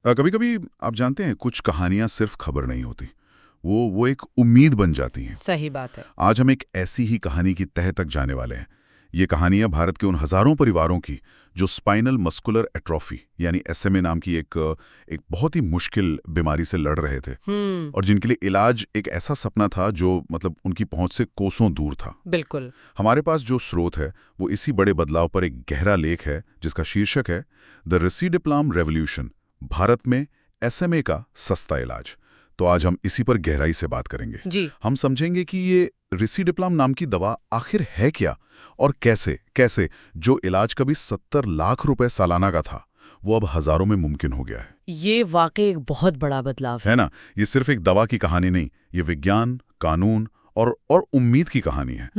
कभी कभी आप जानते हैं कुछ कहानियां सिर्फ खबर नहीं होती, वो एक उम्मीद बन जाती हैं। सही बात है। आज हम एक ऐसी ही कहानी की तह तक जाने वाले हैं। ये कहानियां भारत के उन हजारों परिवारों की जो स्पाइनल मस्कुलर एट्रोफी यानी एसएमए नाम की एक बहुत ही मुश्किल बीमारी से लड़ रहे थे और जिनके लिए इलाज एक ऐसा सपना था जो मतलब उनकी पहुंच से कोसों दूर था। बिल्कुल। हमारे पास जो स्रोत है वो इसी बड़े बदलाव पर एक गहरा लेख है जिसका शीर्षक है द रिसिडिप्लाम रेवोल्यूशन, भारत में एसएमए का सस्ता इलाज। तो आज हम इसी पर गहराई से बात करेंगे जी। हम समझेंगे कि ये रिसिडिप्लाम नाम की दवा आखिर है क्या और कैसे कैसे जो इलाज कभी 70 लाख रुपए सालाना का था वो अब हजारों में मुमकिन हो गया है। ये वाकई एक बहुत बड़ा बदलाव है ना? ये सिर्फ एक दवा की कहानी नहीं, ये विज्ञान, कानून और उम्मीद की कहानी है।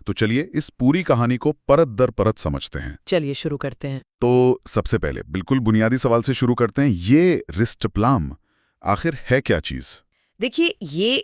तो चलिए इस पूरी कहानी को परत दर परत समझते हैं। चलिए शुरू करते हैं। तो सबसे पहले बिल्कुल बुनियादी सवाल से शुरू करते हैं। ये रिस्टप्लाम आखिर है क्या चीज? देखिए, ये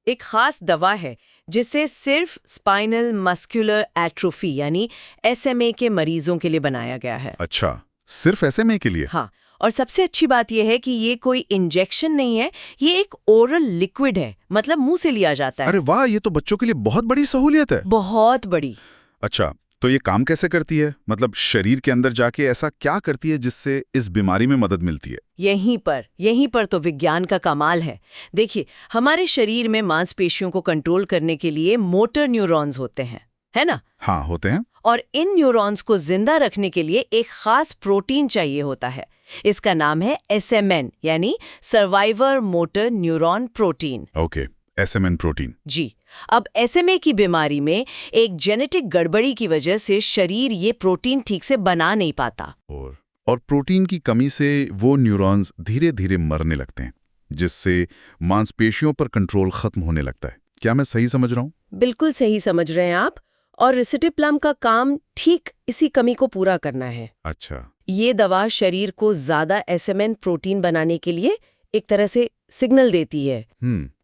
एक खास दवा है जिसे सिर्फ स्पाइनल मस्कुलर एट्रोफी यानी एसएमए के मरीजों के लिए बनाया गया है। अच्छा, सिर्फ एसएमए के लिए? हाँ, और सबसे अच्छी बात यह है कि ये कोई इंजेक्शन नहीं है, ये एक ओरल लिक्विड है, मतलब मुंह से लिया जाता है। अरे वाह, ये तो बच्चों के लिए बहुत बड़ी सहूलियत है। बहुत बड़ी। अच्छा, तो ये काम कैसे करती है? मतलब शरीर के अंदर जाके ऐसा क्या करती है जिससे इस बीमारी में मदद मिलती है? यहीं पर तो विज्ञान का कमाल है। देखिए, हमारे शरीर में मांसपेशियों को कंट्रोल करने के लिए मोटर न्यूरॉन्स होते हैं, है ना? हाँ, होते हैं। और इन न्यूरॉन्स को जिंदा रखने के लिए एक खास प्रोटीन चाहिए होता है। इसका नाम है एसएमएन यानी survivor motor neuron protein. Okay, SMN protein. जी। अब एसएमए की बीमारी में एक जेनेटिक गड़बड़ी की वजह से शरीर ये प्रोटीन ठीक से बना नहीं पाता और प्रोटीन की कमी से वो न्यूरॉन्स धीरे धीरे मरने लगते हैं, जिससे मांसपेशियों पर कंट्रोल खत्म होने लगता है। क्या मैं सही समझ रहा हूँ? बिल्कुल सही समझ रहे हैं आप। और रिसिडिप्लाम का काम ठीक इसी कमी को पूरा करना है। अच्छा। ये दवा शरीर को ज्यादा एसएमएन प्रोटीन बनाने के लिए एक तरह से सिग्नल देती है।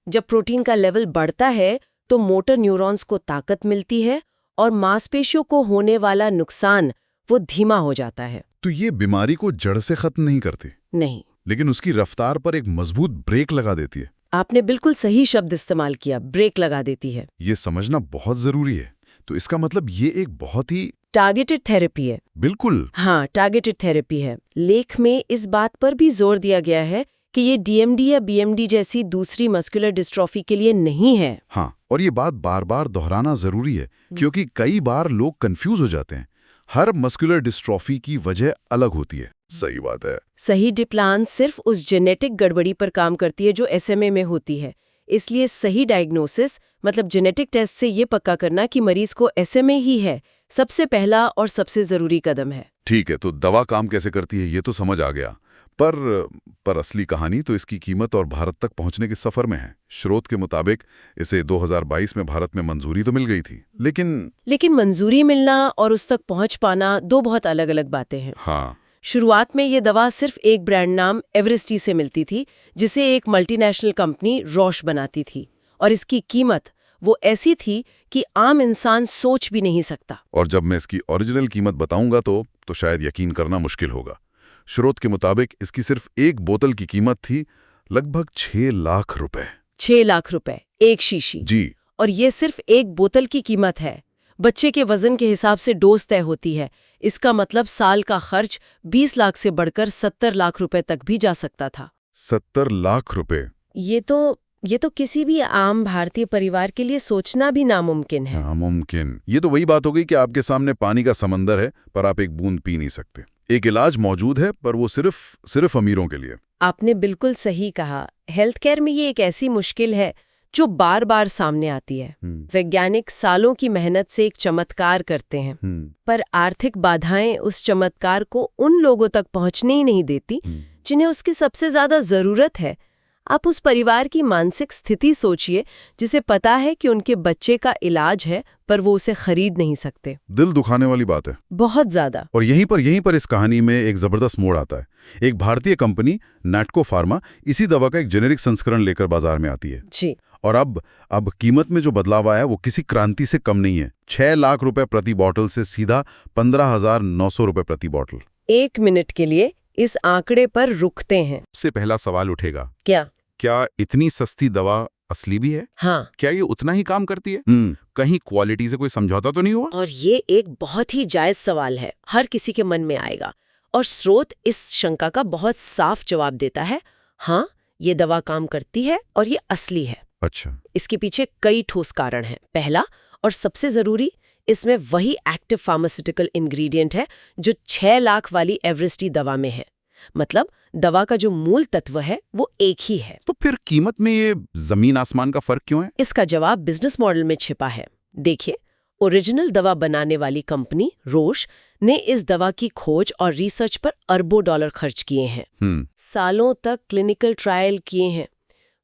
जब प्रोटीन का लेवल बढ़ता है तो मोटर न्यूरॉन्स को ताकत मिलती है और मांसपेशियों को होने वाला नुकसान वो धीमा हो जाता है। तो ये बीमारी को जड़ से खत्म नहीं करती? नहीं, लेकिन उसकी रफ्तार पर एक मजबूत ब्रेक लगा देती है। आपने बिल्कुल सही शब्द इस्तेमाल किया, ब्रेक लगा देती है। ये समझना बहुत जरूरी है। तो इसका मतलब ये एक बहुत ही टारगेटेड थेरेपी है। बिल्कुल। हाँ, टारगेटेड थेरेपी है। लेख में इस बात पर भी जोर दिया गया है कि ये डीएमडी या बीएमडी जैसी दूसरी मस्कुलर डिस्ट्रॉफी के लिए नहीं है। हाँ, और ये बात बार बार दोहराना जरूरी है क्योंकि कई बार लोग कंफ्यूज हो जाते हैं। हर मस्कुलर डिस्ट्रॉफी की वजह अलग होती है। सही बात है। सही डिप्लान सिर्फ उस जेनेटिक गड़बड़ी पर काम करती है जो एसएमए में होती है। इसलिए सही डायग्नोसिस मतलब जेनेटिक टेस्ट से ये पक्का करना कि मरीज को एसएमए ही है, सबसे पहला और सबसे जरूरी कदम है। ठीक है, तो दवा काम कैसे करती है ये तो समझ आ गया, पर असली कहानी तो इसकी कीमत और भारत तक पहुंचने के सफर में है। स्रोत के मुताबिक इसे 2022 में भारत में मंजूरी तो मिल गई थी, लेकिन मंजूरी मिलना और उस तक पहुंच पाना दो बहुत अलग अलग बातें हैं। हाँ। शुरुआत में ये दवा सिर्फ एक ब्रांड नाम एवरेस्टी से मिलती थी, जिसे एक मल्टीनेशनल कंपनी रॉश बनाती थी, और इसकी कीमत वो ऐसी थी कि आम इंसान सोच भी नहीं सकता। और जब मैं इसकी ओरिजिनल कीमत बताऊंगा तो शायद यकीन करना मुश्किल होगा। स्रोत के मुताबिक इसकी सिर्फ एक बोतल की कीमत थी लगभग 6 लाख रुपए। 6 लाख रुपए एक शीशी? जी। और ये सिर्फ एक बोतल की कीमत है। बच्चे के वजन के हिसाब से डोज तय होती है। इसका मतलब साल का खर्च 20 लाख से बढ़कर 70 लाख रुपए तक भी जा सकता था। 70 लाख रुपए? ये तो किसी भी आम भारतीय परिवार के लिए सोचना भी नामुमकिन है। नामुमकिन? ये तो वही बात हो गई कि आपके सामने पानी का समंदर है पर आप एक बूंद पी नहीं सकते। एक इलाज मौजूद है पर वो सिर्फ अमीरों के लिए। आपने बिल्कुल सही कहा। हेल्थ केयर में ये एक ऐसी मुश्किल है जो बार बार सामने आती है। वैज्ञानिक सालों की मेहनत से एक चमत्कार करते हैं, पर आर्थिक बाधाएं उस चमत्कार को उन लोगों तक पहुंचने ही नहीं देती जिन्हें उसकी सबसे ज्यादा जरूरत है। आप उस परिवार की मानसिक स्थिति सोचिए जिसे पता है कि उनके बच्चे का इलाज है पर वो उसे खरीद नहीं सकते। दिल दुखाने वाली बात है। बहुत ज्यादा। और यहीं पर इस कहानी में एक जबरदस्त मोड़ आता है। एक भारतीय कंपनी नैटको फार्मा इसी दवा का एक जेनेरिक संस्करण लेकर बाजार में आती है। जी। और अब कीमत में जो बदलाव आया वो किसी क्रांति से कम नहीं है। 6 लाख रुपए प्रति बॉटल से सीधा 15,900 रुपए प्रति बॉटल। एक मिनट के लिए इस आंकड़े पर रुकते हैं। सबसे पहला सवाल उठेगा, क्या इतनी सस्ती दवा असली भी है? हाँ, क्या ये उतना ही काम करती है? कहीं क्वालिटी से कोई समझौता तो नहीं हुआ? और ये एक बहुत ही जायज सवाल है, हर किसी के मन में आएगा। और स्रोत इस शंका का बहुत साफ जवाब देता है, हाँ, ये दवा काम करती है और ये असली है। अच्छा। इसके पीछे कई ठोस कारण हैं। पहला और सबसे जरूरी, इसमें वही एक्टिव फार्मास्यूटिकल इंग्रेडिएंट है जो 6 लाख वाली एवरेस्टी दवा में है। मतलब दवा का जो मूल तत्व है वो एक ही है। तो फिर कीमत में ये जमीन आसमान का फर्क क्यों है? इसका जवाब बिजनेस मॉडल में छिपा है। देखिए, ओरिजिनल दवा बनाने वाली कंपनी रोश ने इस दवा की खोज और रिसर्च पर अरबों डॉलर खर्च किए हैं। सालों तक क्लिनिकल ट्रायल किए हैं।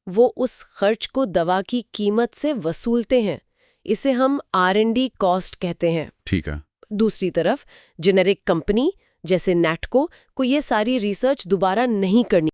वो उस खर्च को दवा की कीमत से वसूलते हैं। इसे हम R&D कॉस्ट कहते हैं। ठीक है। दूसरी तरफ जेनेरिक कंपनी जैसे नैटको को ये सारी रिसर्च दोबारा नहीं करनी